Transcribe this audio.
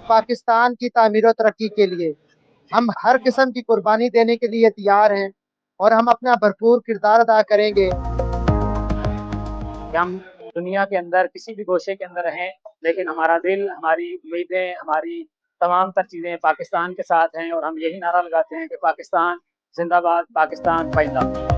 पाकिस्तान की तामीर और तरक्की के लिए हम हर किस्म की कुर्बानी देने के लिए तैयार हैं और हम अपना भरपूर किरदार अदा करेंगे कि हम दुनिया के अंदर किसी भी गोशे के अंदर रहें, लेकिन हमारा दिल, हमारी उम्मीदें, हमारी तमाम तर चीज़ें पाकिस्तान के साथ हैं और हम यही नारा लगाते हैं कि पाकिस्तान जिंदाबाद, पाकिस्तान पाइंदा।